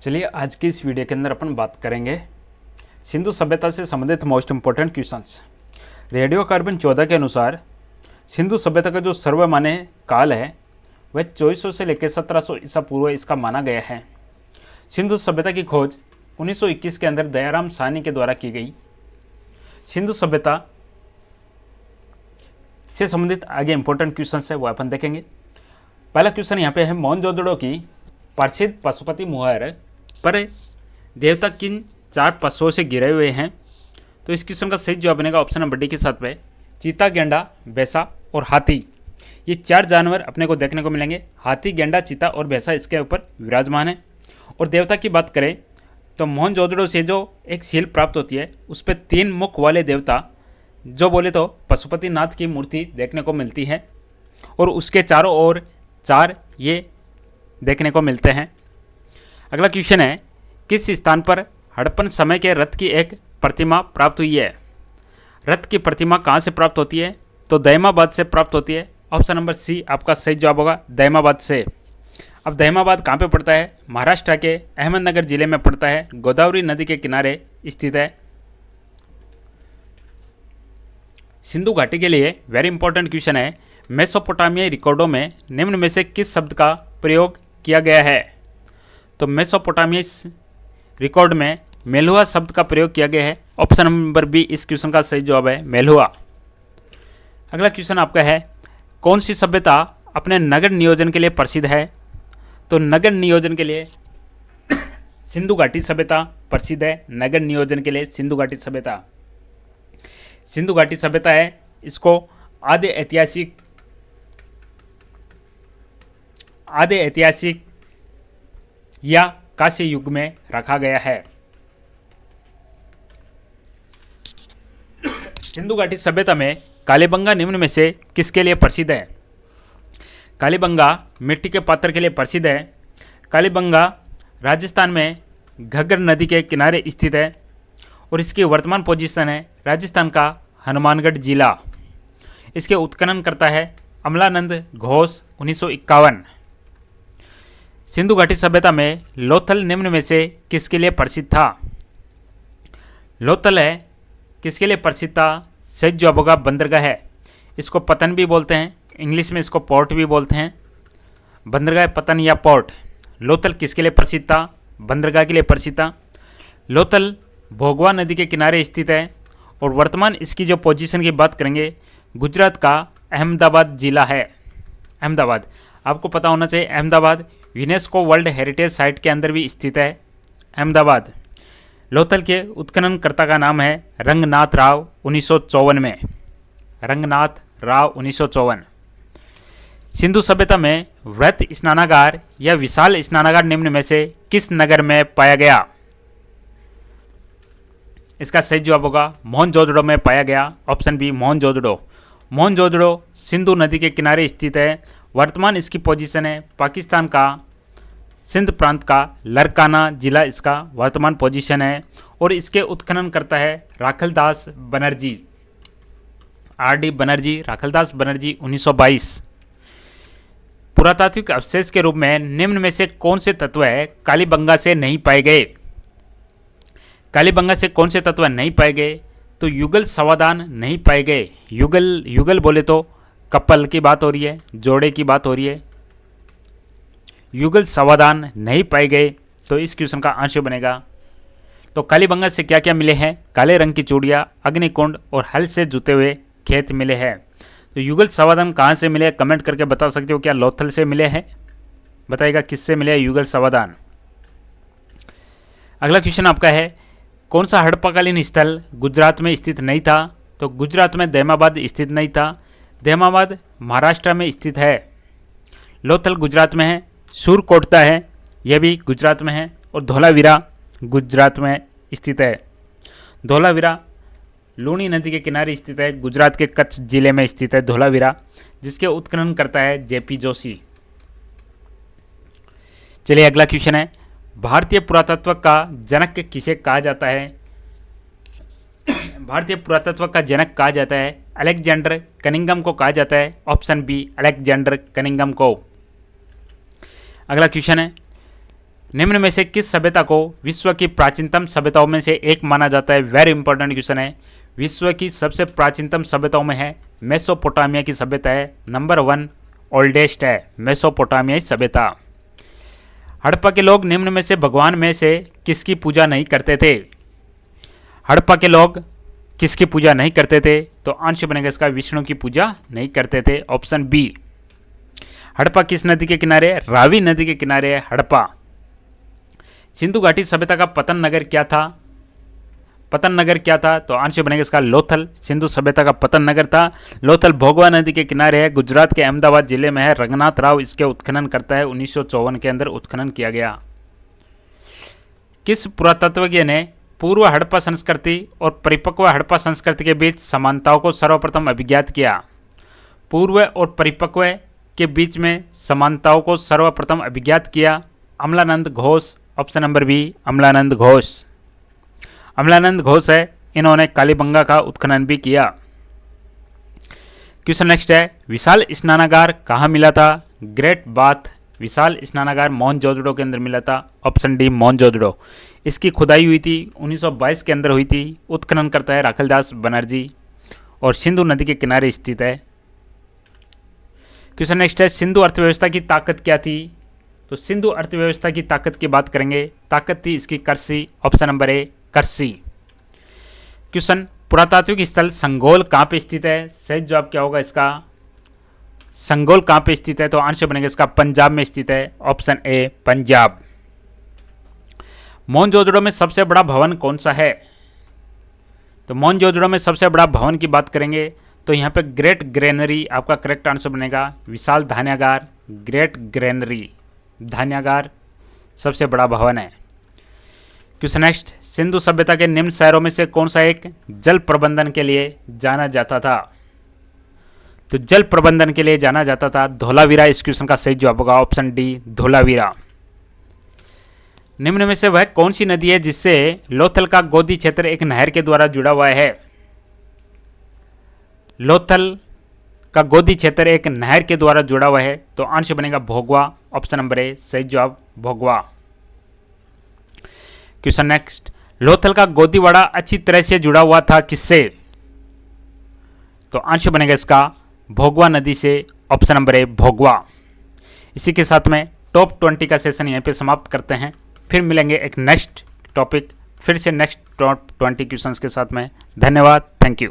चलिए आज की इस वीडियो के अंदर अपन बात करेंगे सिंधु सभ्यता से संबंधित most important questions. Radio carbon 14 के अनुसार सिंधु सभ्यता का जो सर्वमान्य काल है वह 2400 से लेकर 1700 ईसा पूर्व इसका माना गया है। सिंधु सभ्यता की खोज 1921 के अंदर दयाराम साहनी के द्वारा की गई। सिंधु सभ्यता से संबंधित आगे इंपॉर्टेंट क्वेश्चंस है वो अपन देखेंगे। पहला क्वेश्चन यहाँ पे है, मोहनजोदड़ो की प्रसिद्ध पशुपति मुहर पर देवता किन 4 पशुओं से घिरे हुए हैं? तो इस क्वेश्चन का सही जवाब बनेगा ऑप्शन नंबर डी के साथ में चीता, गेंडा, भैंसा और हाथी। ये 4 जानवर अपने को देखने को मिलेंगे। हाथी, गेंडा, चीता और भैंसा इसके ऊपर विराजमान है। और देवता की बात करें तो मोहनजोदड़ो से जो एक सील प्राप्त होती है उस पर 3 मुख वाले देवता जो बोले तो पशुपतिनाथ की मूर्ति देखने को मिलती है और उसके चारों ओर 4 ये देखने को मिलते हैं। अगला क्वेश्चन है, किस स्थान पर हड़प्पन समय के रथ की एक प्रतिमा प्राप्त हुई है? रथ की प्रतिमा कहाँ से प्राप्त होती है? तो दहमाबाद से प्राप्त होती है। ऑप्शन नंबर सी आपका सही जवाब होगा, दहमाबाद से। अब दहमाबाद कहाँ पे पड़ता है? महाराष्ट्र के अहमदनगर जिले में पड़ता है, गोदावरी नदी के किनारे स्थित है। सिंधु घाटी के लिए वेरी इंपॉर्टेंट क्वेश्चन है, मेसोपोटामियाई रिकॉर्डों में निम्न में से किस शब्द का प्रयोग किया गया है? तो मेसोपोटामियाई रिकॉर्ड में मेलुहा शब्द का प्रयोग किया गया है। ऑप्शन नंबर बी इस क्वेश्चन का सही जवाब है, मेलुहा। अगला क्वेश्चन आपका है, कौन सी सभ्यता अपने नगर नियोजन के लिए प्रसिद्ध है? तो नगर नियोजन के लिए सिंधु घाटी सभ्यता प्रसिद्ध है। नगर नियोजन के लिए सिंधु घाटी सभ्यता है। इसको आदि ऐतिहासिक या कांस्य युग में रखा गया है। सिंधु घाटी सभ्यता में कालीबंगा निम्न में से किसके लिए प्रसिद्ध है? कालीबंगा मिट्टी के पात्र के लिए प्रसिद्ध है। कालीबंगा राजस्थान में घग्गर नदी के किनारे स्थित है और इसकी वर्तमान पोजीशन है राजस्थान का हनुमानगढ़ जिला। इसके उत्खनन करता है अमलानंद घोष 1951। सिंधु घाटी सभ्यता में लोथल निम्न में से किसके लिए प्रसिद्ध था? लोथल है किसके लिए प्रसिद्ध था? सही जवाब होगा बंदरगाह है। इसको पतन भी बोलते हैं, इंग्लिश में इसको पोर्ट भी बोलते हैं। बंदरगाह, पतन या पोर्ट। लोथल किसके लिए प्रसिद्ध था? बंदरगाह के लिए प्रसिद्ध था। लोथल भोगवा नदी के किनारे स्थित है और वर्तमान इसकी जो पोजीशन की बात करेंगे, गुजरात का अहमदाबाद जिला है। अहमदाबाद आपको पता होना चाहिए, Ahmedabad UNESCO world heritage site के अंदर भी स्थित है अहमदाबाद। लोथल के उत्खननकर्ता का नाम है रंगनाथ राव 1954 में। रंगनाथ राव 1954। सिंधु सभ्यता में वृहत स्नानागार या विशाल स्नानागार निम्न में से किस नगर में पाया गया? इसका सही जवाब होगा मोहनजोदड़ो में पाया गया। Option B Mohenjodaro. मोहनजोदड़ो सिंधु नदी के किनारे स्थित है। वर्तमान इसकी पोजीशन है पाकिस्तान का सिंध प्रांत का लरकाना जिला इसका वर्तमान पोजीशन है और इसके उत्खनन करता है राखलदास बनर्जी, आर.डी. बनर्जी, राखलदास बनर्जी 1922। पुरातात्विक अवशेष के रूप में निम्न में से कौन से तत्व है कालीबंगा से नहीं पाए गए? कालीबंगा से कौन से तत्व नहीं पाए गए? तो युगल समाधान नहीं पाए गए। युगल बोले तो कपल की बात हो रही है, जोड़े की बात हो रही है। युगल समाधान नहीं पाए गए तो इस क्वेश्चन का आंसर बनेगा। तो कालीबंगा से क्या क्या मिले हैं? काले रंग की चूड़ियाँ, अग्निकुंड और हल से जुते हुए खेत मिले हैं। तो युगल समाधान कहाँ से मिले? कमेंट करके बता सकते हो। क्या लोथल से मिले हैं? बताइएगा किससे मिले युगल समाधान। अगला क्वेश्चन आपका है, कौन सा हड़प्पाकालीन स्थल गुजरात में स्थित नहीं था? तो गुजरात में दहमाबाद स्थित नहीं था। दहमाबाद महाराष्ट्र में स्थित है। लोथल गुजरात में है। सूरकोटता है, यह भी गुजरात में है। और धोलावीरा गुजरात में स्थित है। धोलावीरा लूणी नदी के किनारे स्थित है, गुजरात के कच्छ जिले में स्थित है धोलावीरा, जिसके उत्खनन करता है जेपी जोशी। चलिए अगला क्वेश्चन है, भारतीय पुरातत्व का जनक किसे कहा जाता है? भारतीय पुरातत्व का जनक कहा जाता है अलेक्जेंडर कनिंघम को कहा जाता है। ऑप्शन बी अलेक्जेंडर कनिंघम को। अगला क्वेश्चन है, निम्न में से किस सभ्यता को विश्व की प्राचीनतम सभ्यताओं में से एक माना जाता है? वेरी इंपॉर्टेंट क्वेश्चन है। विश्व की सबसे प्राचीनतम सभ्यताओं में है मेसोपोटामिया की सभ्यता है। नंबर 1 ओल्डेस्ट है मेसोपोटामियाई सभ्यता। हड़प्पा के लोग निम्न में से भगवान में से किसकी पूजा नहीं करते थे? हड़प्पा के लोग किसकी पूजा नहीं करते थे? तो आंसर बनेगा इसका विष्णु की पूजा नहीं करते थे, ऑप्शन बी। हड़प्पा किस नदी के किनारे? रावी नदी के किनारे है हड़प्पा। सिंधु घाटी सभ्यता का पतन नगर क्या था? पतन नगर क्या था? तो आंसर बनेगा इसका लोथल। सिंधु सभ्यता का पतन नगर था लोथल। भोगवा नदी के किनारे है, गुजरात के अहमदाबाद जिले में है। रंगनाथ राव इसके उत्खनन करता है, 1954 के अंदर उत्खनन किया गया। किस पुरातत्वज्ञ ने पूर्व हड़प्पा संस्कृति और परिपक्व हड़प्पा संस्कृति के बीच समानताओं को सर्वप्रथम अभिज्ञात किया? पूर्व और परिपक्व के बीच में समानताओं को सर्वप्रथम अभिज्ञात किया Amalanand Ghosh, option number B Amalanand Ghosh. Amalanand Ghosh है, इन्होंने कालीबंगा का उत्खनन भी किया। क्वेश्चन नेक्स्ट है, विशाल स्नानागार कहाँ मिला था? ग्रेट बाथ विशाल स्नानागार मोहनजोदड़ो के अंदर मिला था, ऑप्शन डी मोहनजोदड़ो। इसकी खुदाई हुई थी 1922 के अंदर हुई थी। उत्खनन करता है राखलदास बनर्जी और सिंधु नदी के किनारे स्थित है। क्वेश्चन नेक्स्ट है, सिंधु अर्थव्यवस्था की ताकत क्या थी? तो सिंधु अर्थव्यवस्था की ताकत की बात करेंगे, ताकत थी इसकी कृषि, ऑप्शन नंबर ए कृषि। क्वेश्चन, पुरातात्विक स्थल संगोल कहाँ पे स्थित है? सही जवाब क्या होगा इसका? संगोल कहाँ पे स्थित है? तो आंसर बनेगा इसका पंजाब में स्थित है, ऑप्शन ए पंजाब। मोहनजोदड़ो में सबसे बड़ा भवन कौन सा है? तो मोहनजोदड़ो में सबसे बड़ा भवन की बात करेंगे तो यहाँ पे ग्रेट ग्रेनरी आपका करेक्ट आंसर बनेगा। विशाल धान्यागार, ग्रेट ग्रेनरी धान्यागार सबसे बड़ा भवन है। क्वेश्चन नेक्स्ट, सिंधु सभ्यता के निम्न शहरों में से कौन सा एक जल प्रबंधन के लिए जाना जाता था? तो जल प्रबंधन के लिए जाना जाता था धोलावीरा। इस क्वेश्चन का सही जवाब होगा ऑप्शन डी धोलावीरा। निम्न में से वह कौन सी नदी है जिससे लोथल का गोदी क्षेत्र एक नहर के द्वारा जुड़ा हुआ है? लोथल का गोदी क्षेत्र एक नहर के द्वारा जुड़ा हुआ है, तो आंसर बनेगा भोगवा, ऑप्शन नंबर ए सही जवाब भोगवा। क्वेश्चन नेक्स्ट, लोथल का गोदीवाड़ा अच्छी तरह से जुड़ा हुआ था किससे? तो आंसर बनेगा इसका भोगवा नदी से, ऑप्शन नंबर ए भोगवा। इसी के साथ में टॉप 20 का सेशन यहीं पे समाप्त करते हैं। फिर मिलेंगे एक नेक्स्ट टॉपिक, फिर से नेक्स्ट टॉप 20 क्वेश्चंस के साथ में। धन्यवाद, थैंक यू।